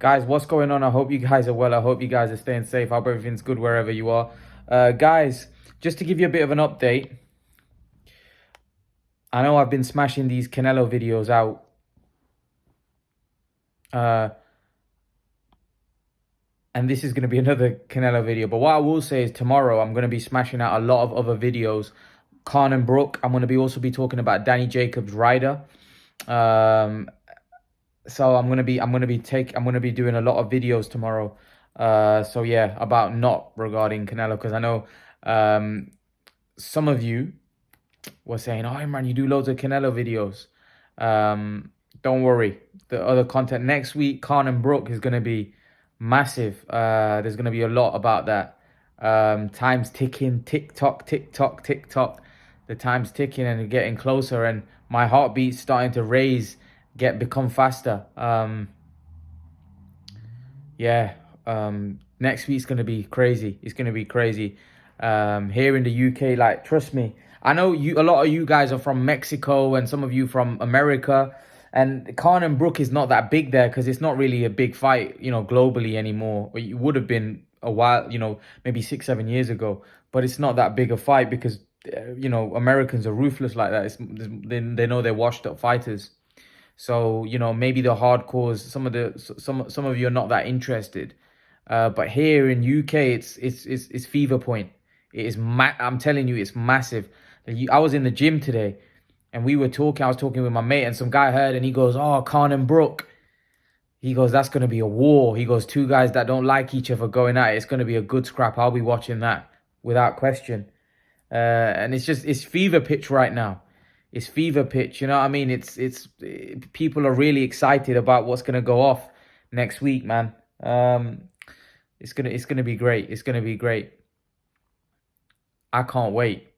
Guys, what's going on? I hope you guys are well. I hope you guys are staying safe. I hope everything's good wherever you are. Guys, just to give you a bit of an update. I know I've been smashing these Canelo videos out. And this is going to be another Canelo video. But what I will say is tomorrow I'm going to be smashing out a lot of other videos. Khan and Brook. I'm going to also be talking about Danny Jacobs' rider. So I'm gonna be doing a lot of videos tomorrow. So yeah, about not regarding Canelo, because I know some of you were saying, "Oh, man, you do loads of Canelo videos." Don't worry, the other content next week, Khan and Brook, is gonna be massive. There's gonna be a lot about that. Time's ticking, tick tock, tick tock, tick tock. The time's ticking and getting closer, and my heartbeat's starting to raise. Become faster. Next week's gonna be crazy. It's gonna be crazy. Here in the UK, like, trust me, I know a lot of you guys are from Mexico and some of you from America, and Khan and Brook is not that big there because it's not really a big fight, globally anymore. It would have been a while, maybe 6-7 years ago, but it's not that big a fight because Americans are ruthless like that. They know they're washed up fighters. So, maybe the hardcores, some of you are not that interested. But here in UK, it's fever point. It is I'm telling you, it's massive. I was in the gym today and I was talking with my mate, and some guy heard and he goes, "Oh, Khan and Brook." He goes, "That's going to be a war." He goes, "Two guys that don't like each other going at it. It's going to be a good scrap. I'll be watching that without question." And it's fever pitch right now. It's fever pitch, you know what I mean? People are really excited about what's gonna go off next week, man. It's gonna be great. It's gonna be great. I can't wait.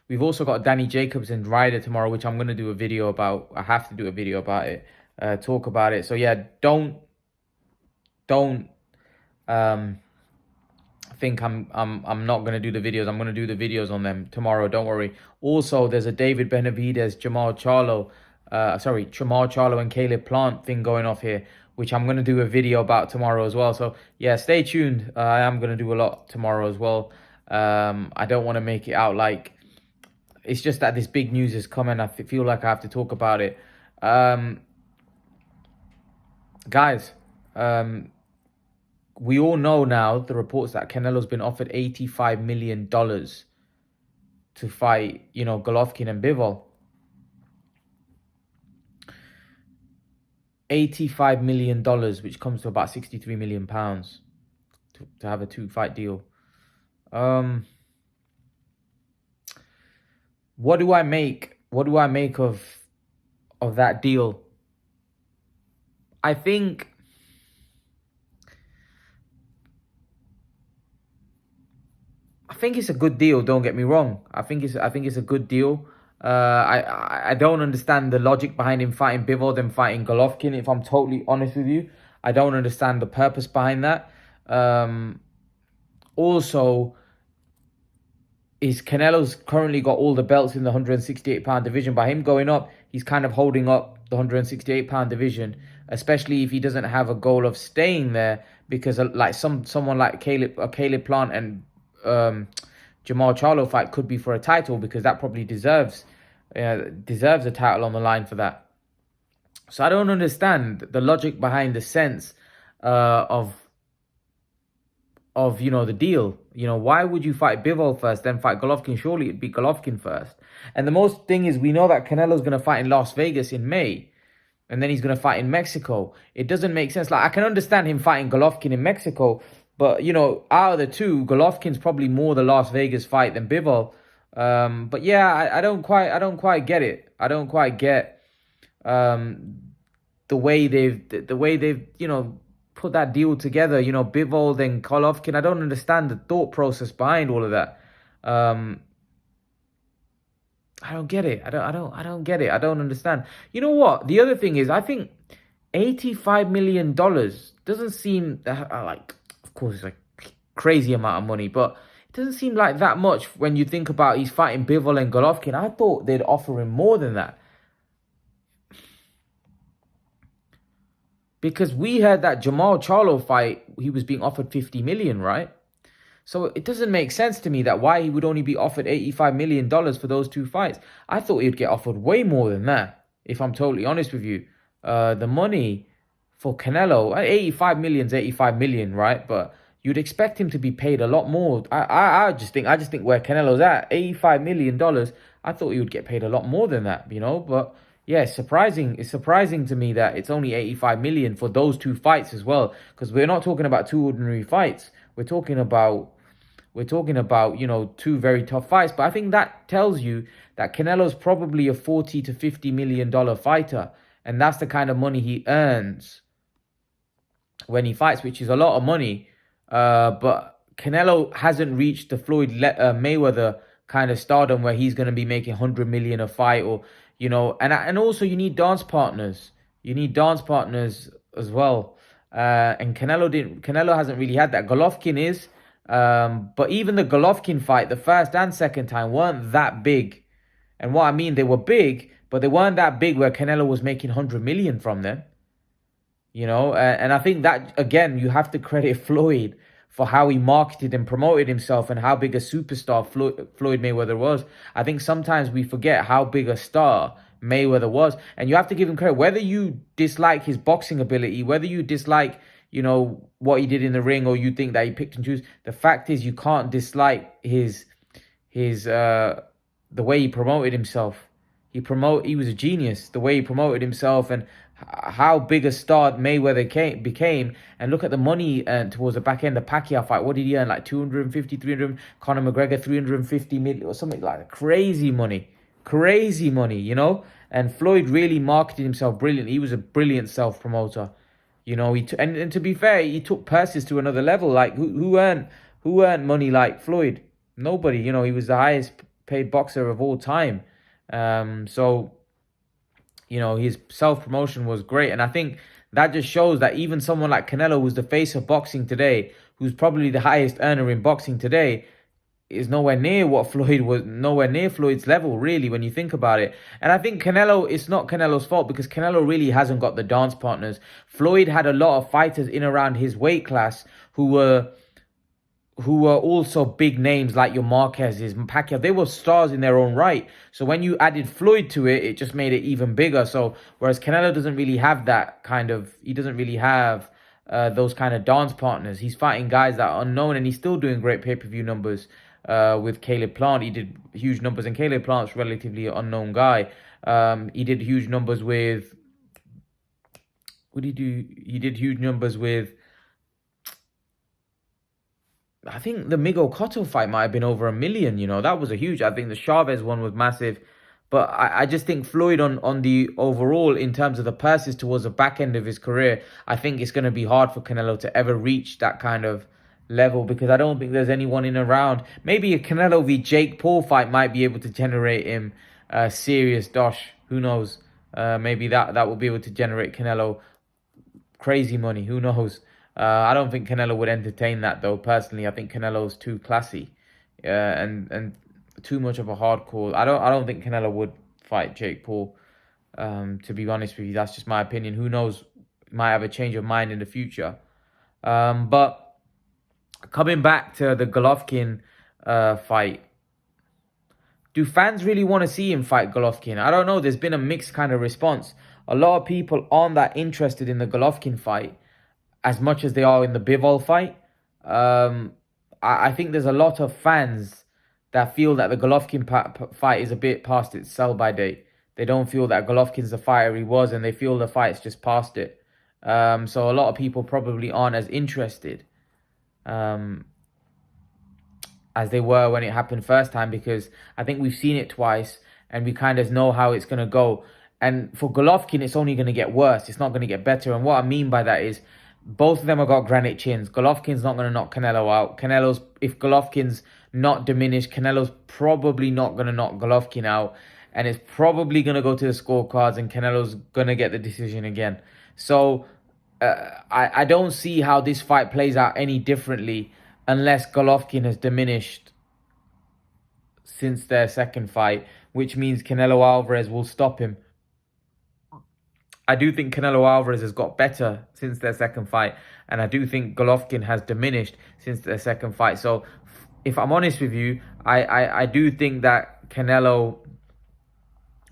We've also got Danny Jacobs and Ryder tomorrow, which I'm gonna do a video about. I have to do a video about it, talk about it. So yeah, don't think I'm not going to do the videos. I'm going to do the videos on them tomorrow. Don't worry. Also, there's a David Benavidez, Jamal Charlo and Caleb Plant thing going off here, which I'm going to do a video about tomorrow as well. So yeah, stay tuned. I am going to do a lot tomorrow as well. I don't want to make it out like it's just that this big news is coming. I feel like I have to talk about it. Guys, we all know now the reports that Canelo's been offered $85 million to fight, Golovkin and Bivol. $85 million, which comes to about £63 million to have a 2-fight deal. What do I make? What do I make of that deal? I think it's a good deal. Don't get me wrong. I think it's a good deal. I don't understand the logic behind him fighting Bivol then fighting Golovkin. If I'm totally honest with you, I don't understand the purpose behind that. Also, is Canelo's currently got all the belts in the 168-pound division. By him going up, he's kind of holding up the 168-pound division, especially if he doesn't have a goal of staying there. Because like someone like Caleb Plant and Jamal Charlo fight could be for a title, because that probably deserves a title on the line for that. So I don't understand the logic behind the sense of the deal. Why would you fight Bivol first, then fight Golovkin? Surely it'd be Golovkin first. And the most thing is, we know that Canelo's going to fight in Las Vegas in May, and then he's going to fight in Mexico. It doesn't make sense. Like, I can understand him fighting Golovkin in Mexico, but, out of the two, Golovkin's probably more the Las Vegas fight than Bivol. But yeah, I don't quite get it. I don't quite get the way they've put that deal together. Bivol then Golovkin. I don't understand the thought process behind all of that. I don't get it. I don't get it. I don't understand. You know what? The other thing is, I think $85 million doesn't seem like, of course, it's like crazy amount of money, but it doesn't seem like that much when you think about he's fighting Bivol and Golovkin. I thought they'd offer him more than that. Because we heard that Jamal Charlo fight, he was being offered 50 million, right? So it doesn't make sense to me that why he would only be offered $85 million for those two fights. I thought he'd get offered way more than that, if I'm totally honest with you. The money for Canelo, 85 million is 85 million, right? But you'd expect him to be paid a lot more. I just think where Canelo's at, $85 million, I thought he would get paid a lot more than that, you know? But yeah, it's surprising. It's surprising to me that it's only 85 million for those two fights as well. Because we're not talking about two ordinary fights. We're talking about, you know, two very tough fights. But I think that tells you that Canelo's probably a 40 to $50 million fighter. And that's the kind of money he earns when he fights, which is a lot of money. But Canelo hasn't reached the Floyd Mayweather kind of stardom where he's going to be making 100 million a fight, or, you know, and also you need dance partners. You need dance partners as well. And Canelo hasn't really had that. Golovkin is. But even the Golovkin fight, the first and second time, weren't that big. And what I mean, they were big, but they weren't that big where Canelo was making 100 million from them. You know, and I think that, again, you have to credit Floyd for how he marketed and promoted himself and how big a superstar Floyd Mayweather was. I think sometimes we forget how big a star Mayweather was. And you have to give him credit. Whether you dislike his boxing ability, whether you dislike, you know, what he did in the ring, or you think that he picked and chose, the fact is you can't dislike his the way he promoted himself. He was a genius, the way he promoted himself and how big a star Mayweather became. And look at the money he earned towards the back end of the Pacquiao fight. What did he earn? Like 250, 300, Conor McGregor 350 million or something like that. Crazy money, you know? And Floyd really marketed himself brilliantly. He was a brilliant self-promoter. You know, and to be fair, he took purses to another level. Like who earned money like Floyd? Nobody. You know, he was the highest paid boxer of all time. So, you know, his self-promotion was great. And I think that just shows that even someone like Canelo, who's the face of boxing today, who's probably the highest earner in boxing today, is nowhere near what Floyd was, nowhere near Floyd's level, really, when you think about it. And I think it's not Canelo's fault, because Canelo really hasn't got the dance partners. Floyd had a lot of fighters in around his weight class who were also big names, like your Marquez's, Pacquiao. They were stars in their own right. So when you added Floyd to it, it just made it even bigger. So whereas Canelo doesn't really have that kind of, he doesn't really have those kind of dance partners. He's fighting guys that are unknown, and he's still doing great pay-per-view numbers. With Caleb Plant, he did huge numbers, and Caleb Plant's relatively an unknown guy. He did huge numbers with, what did he do? He did huge numbers with, I think the Miguel Cotto fight might have been over 1 million, you know. That was a huge, I think the Chavez one was massive. But I just think Floyd on the overall, in terms of the purses towards the back end of his career, I think it's going to be hard for Canelo to ever reach that kind of level, because I don't think there's anyone in around. Maybe a Canelo v Jake Paul fight might be able to generate him serious dosh. Who knows? Maybe that will be able to generate Canelo crazy money. Who knows? I don't think Canelo would entertain that, though. Personally, I think Canelo's too classy, and too much of a hardcore. I don't think Canelo would fight Jake Paul. To be honest with you, that's just my opinion. Who knows? Might have a change of mind in the future. But coming back to the Golovkin fight, do fans really want to see him fight Golovkin? I don't know. There's been a mixed kind of response. A lot of people aren't that interested in the Golovkin fight as much as they are in the Bivol fight. I think there's a lot of fans that feel that the Golovkin fight is a bit past its sell-by date. They don't feel that Golovkin's the fighter he was, and they feel the fight's just past it. So a lot of people probably aren't as interested as they were when it happened first time, because I think we've seen it twice and we kind of know how it's going to go. And for Golovkin, it's only going to get worse. It's not going to get better. And what I mean by that is both of them have got granite chins. Golovkin's not going to knock Canelo out. If Golovkin's not diminished, Canelo's probably not going to knock Golovkin out. And it's probably going to go to the scorecards, and Canelo's going to get the decision again. So I don't see how this fight plays out any differently unless Golovkin has diminished since their second fight, which means Canelo Alvarez will stop him. I do think Canelo Alvarez has got better since their second fight, and I do think Golovkin has diminished since their second fight. So, if I'm honest with you, I do think that Canelo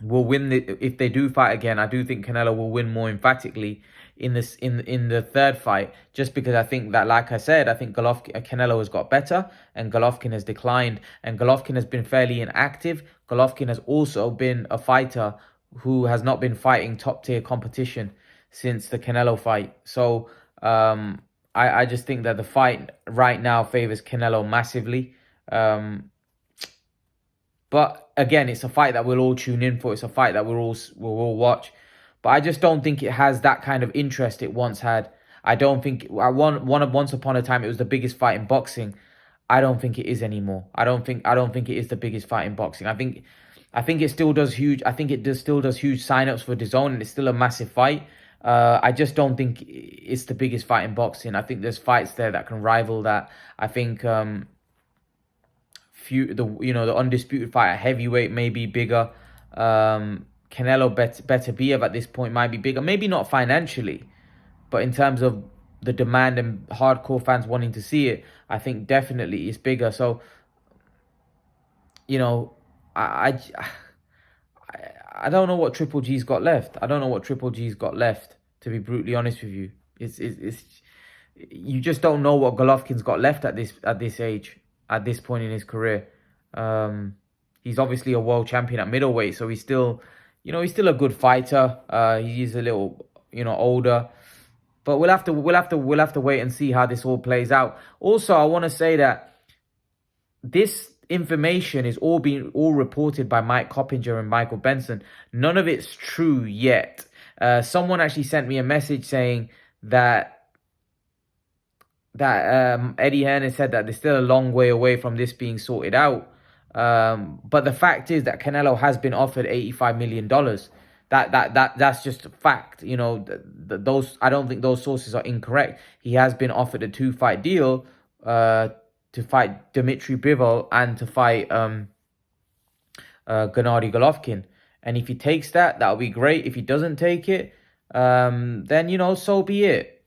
will win if they do fight again. I do think Canelo will win more emphatically in this in the third fight, just because I think that, like I said, I think Canelo has got better and Golovkin has declined, and Golovkin has been fairly inactive. Golovkin has also been a fighter who has not been fighting top tier competition since the Canelo fight. So I just think that the fight right now favors Canelo massively. But again, it's a fight that we'll all tune in for. It's a fight that we'll all watch. But I just don't think it has that kind of interest it once had. I don't think once upon a time it was the biggest fight in boxing. I don't think it is anymore. I don't think it is the biggest fight in boxing. I think it still does huge. I think it still does huge signups for DAZN, and it's still a massive fight. I just don't think it's the biggest fight in boxing. I think there's fights there that can rival that. I think the undisputed fight at heavyweight may be bigger. Canelo Beterbiev at this point might be bigger, maybe not financially, but in terms of the demand and hardcore fans wanting to see it, I think definitely it's bigger. So, I don't know what Triple G's got left. I don't know what Triple G's got left, to be brutally honest with you. It's you just don't know what Golovkin's got left at this age, at this point in his career. He's obviously a world champion at middleweight, so he's still a good fighter. He's a little, older, but we'll have to wait and see how this all plays out. Also, I want to say that this information is all reported by Mike Coppinger and Michael Benson. None of it's true yet. Someone actually sent me a message saying that Eddie Hearn has said that they're still a long way away from this being sorted out. But the fact is that Canelo has been offered $85 million. That's just a fact. Those, I don't think those sources are incorrect. He has been offered a 2-fight deal to fight Dmitry Bivol and to fight Gennady Golovkin. And if he takes that, that'll be great. If he doesn't take it, then so be it.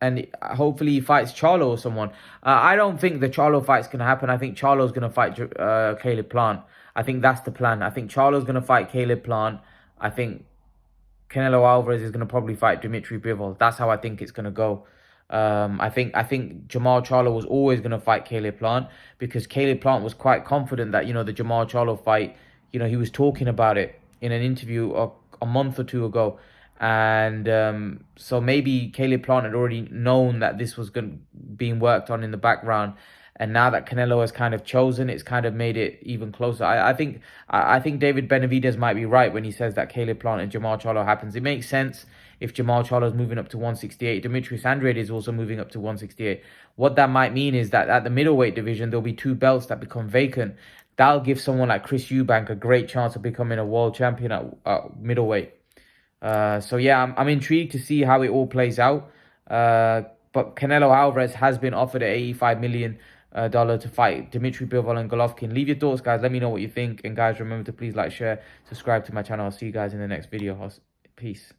And hopefully he fights Charlo or someone. I don't think the Charlo fight's going to happen. I think Charlo's going to fight Caleb Plant. I think that's the plan. I think Charlo's going to fight Caleb Plant. I think Canelo Alvarez is going to probably fight Dmitry Bivol. That's how I think it's going to go. I think Jamal Charlo was always going to fight Caleb Plant, because Caleb Plant was quite confident that, the Jamal Charlo fight, he was talking about it in an interview a month or two ago. And so maybe Caleb Plant had already known that this was being worked on in the background, and now that Canelo has kind of chosen, it's kind of made it even closer. I think David Benavidez might be right when he says that Caleb Plant and Jamal Charlo happens. It makes sense if Jamal Charlo is moving up to 168. Demetrius Andrade is also moving up to 168. What that might mean is that at the middleweight division, there'll be 2 belts that become vacant. That'll give someone like Chris Eubank a great chance of becoming a world champion at middleweight. So yeah, I'm intrigued to see how it all plays out. But Canelo Alvarez has been offered an $85 million to fight Dmitry Bivol and Golovkin. Leave your thoughts, guys. Let me know what you think. And guys, remember to please like, share, subscribe to my channel. I'll see you guys in the next video. Peace.